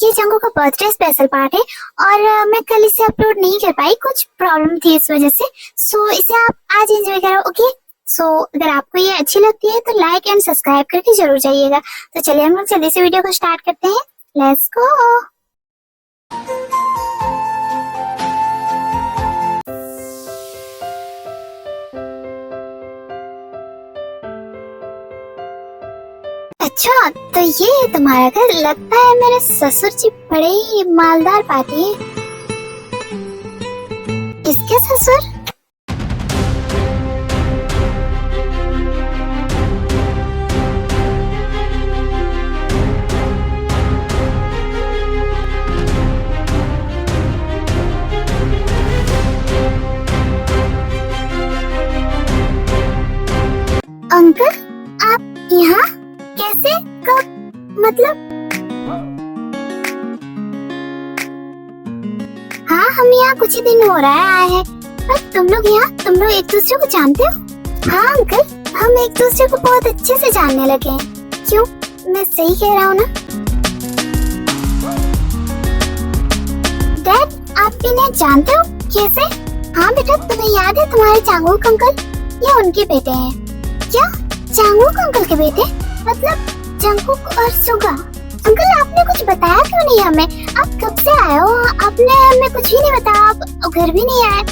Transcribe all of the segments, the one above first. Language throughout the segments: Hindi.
ये जंगू का बर्थडे स्पेशल पार्ट है और मैं कल इसे अपलोड नहीं कर पाई, कुछ प्रॉब्लम थी इस वजह से। सो इसे आप आज एंजॉय करो, ओके। सो अगर आपको ये अच्छी लगती है तो लाइक एंड सब्सक्राइब करके जरूर जाइएगा। तो चलिए हम लोग जल्दी से वीडियो को स्टार्ट करते हैं, लेट्स गो। अच्छा तो ये है तुम्हारा घर। लगता है मेरे ससुर जी बड़े ही मालदार पार्टी है। किसके ससुर? अंकल आप यहाँ कैसे, कब, मतलब? हाँ हम यहाँ कुछ ही दिन हो रहा है आए हैं। पर तुम लोग एक दूसरे को जानते हो? हाँ अंकल हम एक दूसरे को बहुत अच्छे से जानने लगे हैं। क्यों, मैं सही कह रहा हूँ ना? डैड आप इन्हें जानते हो? कैसे? हाँ बेटा तुम्हें याद है तुम्हारे चांगूक अंकल, ये उनके बेटे हैं। क्या चांगूक अंकल के बेटे? मतलब जंगकुक और सुगा। अंकल आपने कुछ बताया क्यों नहीं हमें? आप कब से आए हो? आपने हमें कुछ भी नहीं बताया, आप घर भी नहीं आए।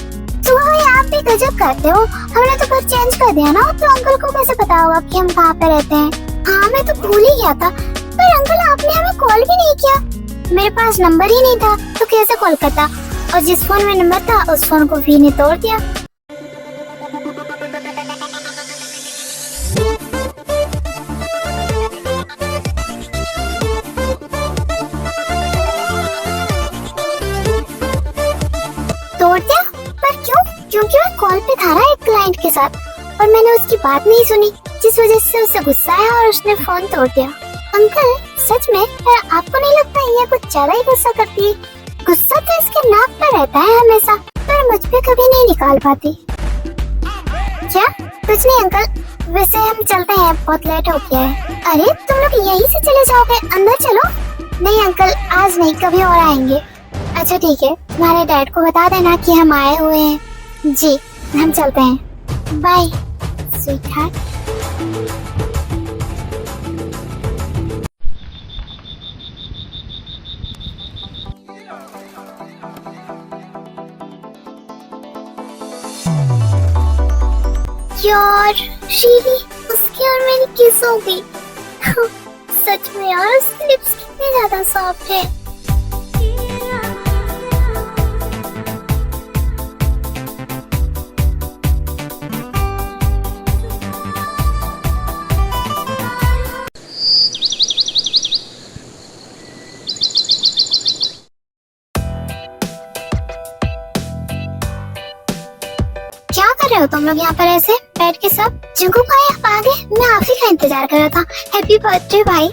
सुगा भाई आप भी गजब करते हो, हमने तो घर चेंज कर दिया ना, तो अंकल को कैसे पता होगा कि हम कहाँ पे रहते हैं? हाँ मैं तो भूल ही गया था। पर अंकल आपने हमें कॉल भी नहीं किया। मेरे पास नंबर ही नहीं था तो कैसे कॉल करता, और जिस फोन में नंबर था उस फोन को वी ने तोड़ दिया। तोड़ दिया? पर क्यों? क्योंकि मैं कॉल पे था ना एक क्लाइंट के साथ और मैंने उसकी बात नहीं सुनी, जिस वजह से उसे गुस्सा आया और उसने फोन तोड़ दिया। अंकल सच में आपको नहीं लगता ये कुछ ज्यादा ही गुस्सा करती है? गुस्सा तो इसके नाक पर रहता है हमेशा, पर मुझ पे कभी नहीं निकाल पाती। क्या? कुछ नहीं अंकल, वैसे हम चलते हैं, बहुत लेट हो गया है। अरे तुम लोग यहीं से चले जाओगे? अंदर चलो। नहीं अंकल आज नहीं, कभी और आएंगे। अच्छा ठीक है, तुम्हारे डैड को बता देना कि हम आए हुए हैं। जी हम चलते हैं, बाय स्वीटहार्ट। यार शीली उसकी और मेरी किस हो गई। सच में यार उसकी लिप्स कितने ज्यादा सॉफ्ट है। क्या कर रहे हो तुम लोग यहाँ पर ऐसे बैठ के सब? जंगू भाई आप आ गए, मैं आप ही का इंतजार कर रहा था। हैप्पी बर्थडे भाई।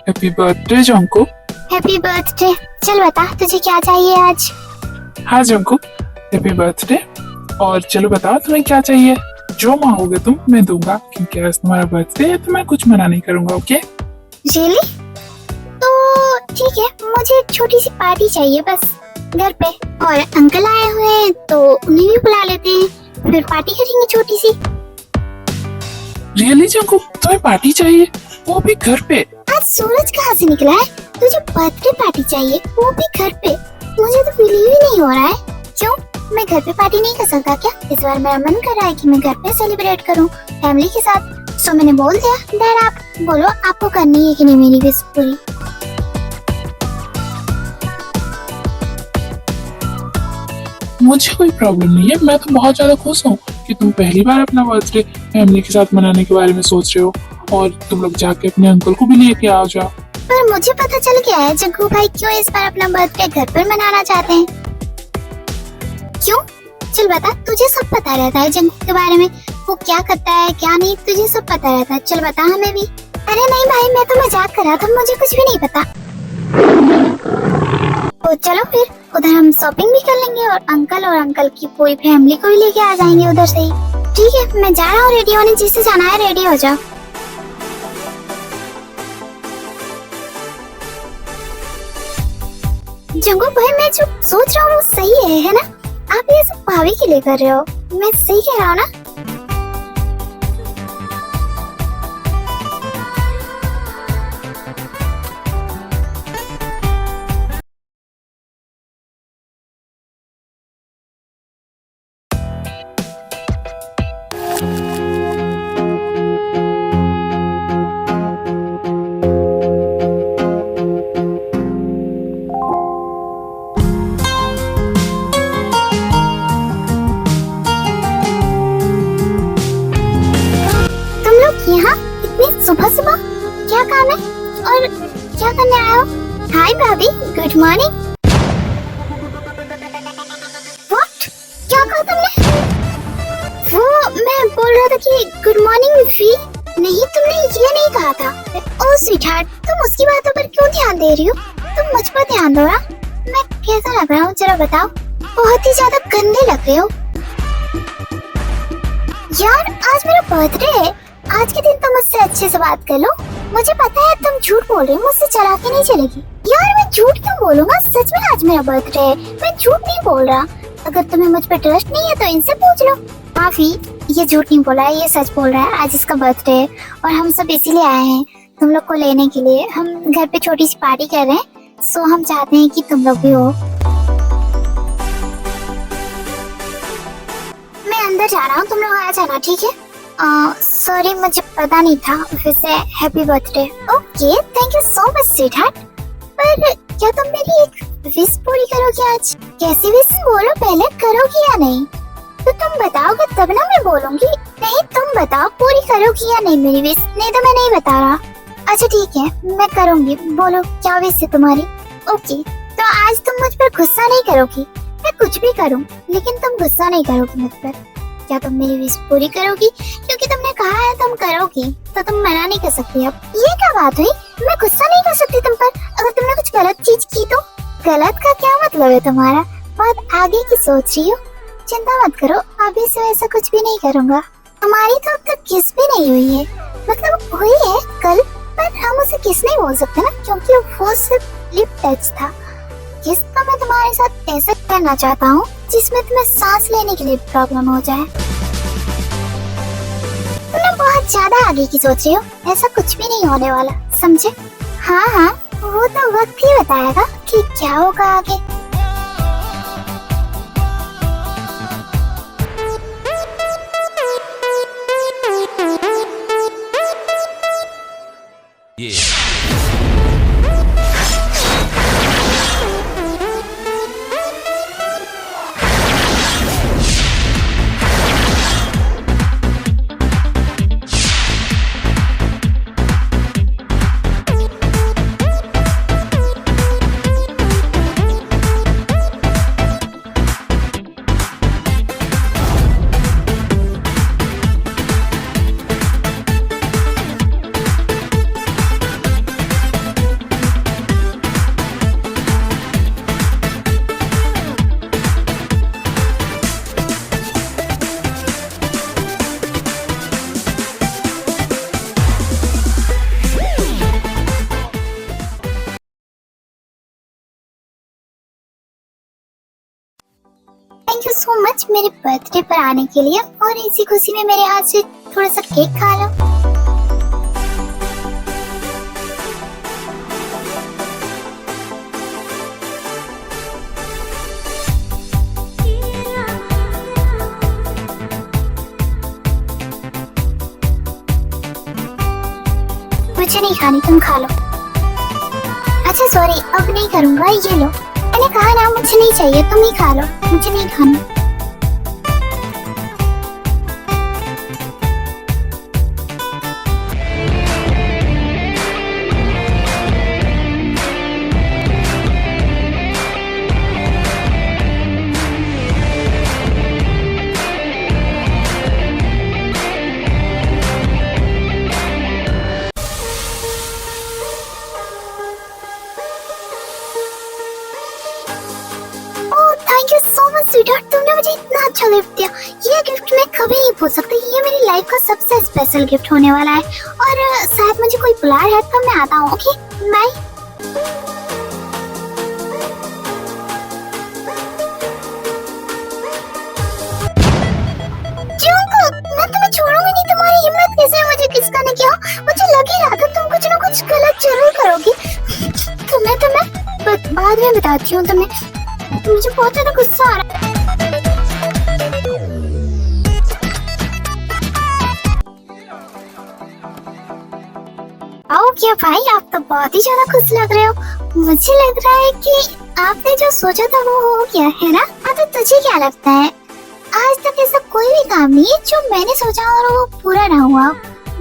Happy birthday जंकू। Happy birthday. चल बता तुझे क्या चाहिए आज? हाँ जंकू हैप्पी बर्थडे। और चलो बताओ तुम्हें क्या चाहिए, जो मांगोगे तुम मैं दूंगा, क्योंकि आज तुम्हारा बर्थडे है तो मैं कुछ मना नहीं करूंगा। Okay really? तो ठीक है, मुझे एक छोटी सी पार्टी चाहिए बस घर पे, और अंकल आए हुए हैं तो उन्हें भी बुला लेते हैं, फिर पार्टी करेंगे छोटी सी। रियली जंकू तुम्हें पार्टी चाहिए, वो भी घर पे? आज सूरज कहाँ से निकला है? तुझे बर्थडे पार्टी चाहिए, वो भी घर पे? मुझे तो बिलीव ही नहीं हो रहा है। क्यों, मैं घर पे पार्टी नहीं कर सकता क्या? इस बार मेरा मन कर रहा है कि मैं घर पे सेलिब्रेट करूं फैमिली के साथ। सो मैंने बोल दिया। डैड आप बोलो आपको करनी है कि नहीं मेरी विश पूरी? मुझे कोई प्रॉब्लम नहीं है, मैं तो बहुत ज्यादा खुश हूँ कि तुम पहली बार अपना बर्थडे फैमिली के साथ मनाने के बारे में सोच रहे हो, और तुम लोग जाके अपने अंकल को भी लेके आ जाओ। पर मुझे पता चल गया है जग्गू भाई क्यों इस बार अपना बर्थडे घर पर मनाना चाहते हैं। क्यों? चल बता, तुझे सब पता रहता है जग्गू के बारे में, वो क्या करता है क्या नहीं, तुझे सब पता रहता है। चल बता हमें भी। अरे नहीं भाई मैं तो मजाक कर रहा था, मुझे कुछ भी नहीं पता। तो चलो फिर उधर हम शॉपिंग भी कर लेंगे और अंकल की पूरी फैमिली को भी लेके आ जाएंगे उधर से ही। ठीक है मैं जा रहा हूँ रेडी होने, जिससे जाना है रेडी हो जाओ। जंगू भाई, मैं जो सोच रहा हूँ वो सही है ना? आप ये सब भाभी के लिए कर रहे हो, मैं सही कह रहा हूँ ना? यहाँ इतनी सुबह सुबह क्या काम है और क्या करने आए हो? हाय भाभी, गुड मॉर्निंग। व्हाट? क्या कहा तुमने? वो मैं बोल रहा था कि गुड मॉर्निंग विफी। नहीं, तुमने ये नहीं कहा था। ओह स्वीटहार्ट, तुम उसकी बातों पर क्यों ध्यान दे रही हो? तुम मुझ पर ध्यान दो ना। मैं कैसा लग रहा हूँ जरा बताओ। बहुत ही ज्यादा गंदे लग रहे हो यार। आज मेरा बर्थडे है, आज के दिन तुम मुझसे अच्छे से बात कर लो। मुझे पता है तुम झूठ बोल रहे हो, मुझसे चालाकी नहीं चलेगी। यार मैं झूठ क्यों बोलूंगा? सच में आज मेरा बर्थडे है, मैं झूठ नहीं बोल रहा। अगर तुम्हें मुझ पर ट्रस्ट नहीं है तो इनसे पूछ लो। माफी, ये झूठ नहीं बोला है, ये सच बोल रहा है। आज इसका बर्थडे है और हम सब इसीलिए आए हैं तुम लोग को लेने के लिए। हम घर पे छोटी सी पार्टी कर रहे हैं, सो हम चाहते हैं कि तुम लोग भी हो। मैं अंदर जा रहा हूँ, तुम लोग आ जाना, ठीक है? सॉरी, मुझे पता नहीं था। वैसे happy birthday. Okay, thank you so much sweetheart. पर क्या तुम मेरी एक विश पूरी करोगे आज? कैसी विश बोलो पहले, करोगी या नहीं? तो तुम बताओगे तब ना मैं बोलूंगी। नहीं, तुम बताओ पूरी करोगी या नहीं मेरी विश? नहीं तो मैं नहीं बता रहा। अच्छा ठीक है, मैं करूंगी। बोलो क्या विश है तुम्हारी? ओके, तो आज तुम मुझ पर गुस्सा नहीं करोगी। मैं कुछ भी करूँ लेकिन तुम गुस्सा नहीं करोगी मुझ पर। क्या तुम मेरी विश पूरी करोगी? क्योंकि तुमने कहा है तुम करोगी, तो तुम मना नहीं कर सकती। अब ये क्या बात हुई? मैं गुस्सा नहीं कर सकती तुम पर अगर तुमने कुछ गलत चीज की तो। गलत का क्या मतलब है तुम्हारा? बहुत आगे की सोच रही हो। चिंता मत करो, अभी से ऐसा कुछ भी नहीं करूँगा। हमारी तो अब तक किस भी नहीं हुई है, मतलब हुई है कल, पर हम उसे किस नहीं बोल सकते ना, क्योंकि वो सिर्फ लिप टच था। किस तो मैं तुम्हारे साथ ऐसा करना चाहता हूँ जिसमें तुम्हें सांस लेने के लिए प्रॉब्लम हो जाए। तुमने बहुत ज्यादा आगे की सोच रही हो, ऐसा कुछ भी नहीं होने वाला, समझे? हाँ हाँ, वो तो वक्त ही बताएगा कि क्या होगा आगे। थैंक यू सो मच मेरे बर्थडे पर आने के लिए, और इसी खुशी में मेरे हाथ से थोड़ा सा केक खा लो। मुझे नहीं खानी, तुम खा लो। अच्छा सॉरी, अब नहीं करूँगा, ये लो। मैंने कहा ना मुझे नहीं चाहिए, तुम ही खा लो, मुझे नहीं खाना। Thank you so much sweetheart, तुमने मुझे इतना अच्छा गिफ्ट दिया। ये गिफ्ट मैं कभी नहीं भूल सकती, ये मेरी लाइफ का सबसे स्पेशल गिफ्ट होने वाला है। और शायद मुझे कोई बुला रहा है तो मैं आता हूँ। Okay bye. बाद में बताती हूँ तुम्हें। मुझे बहुत ज्यादा गुस्सा आ रहा है। आओ क्या भाई, आप तो बहुत ही ज्यादा खुश लग रहे हो। मुझे लग रहा है कि आपने जो सोचा था वो हो गया है ना। हाँ तो तुझे क्या लगता है, आज तक ऐसा कोई भी काम नहीं है जो मैंने सोचा और वो पूरा ना हुआ।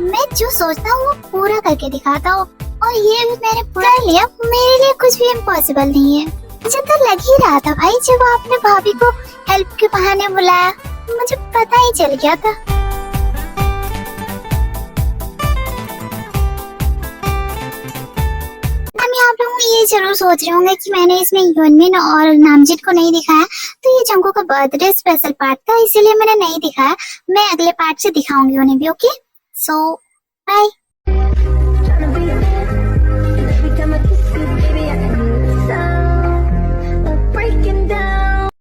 मैं जो सोचता हूँ वो पूरा करके दिखाता हूँ, और ये भी मैंने पूरा लिया। मेरे लिए कुछ भी इम्पॉसिबल नहीं है। मुझे तो लग ही रहा था भाई, जब आपने भाभी को हेल्प के बहाने बुलाया, मुझे पता ही चल गया था। आप लोग ये जरूर सोच रहे होंगे कि मैंने इसमें योनमिन और नामजिन को नहीं दिखाया, तो ये जंगू का बर्थडे स्पेशल पार्ट था, इसीलिए मैंने नहीं दिखाया। मैं अगले पार्ट से दिखाऊंगी उन्हें भी। ओके, सो बाय।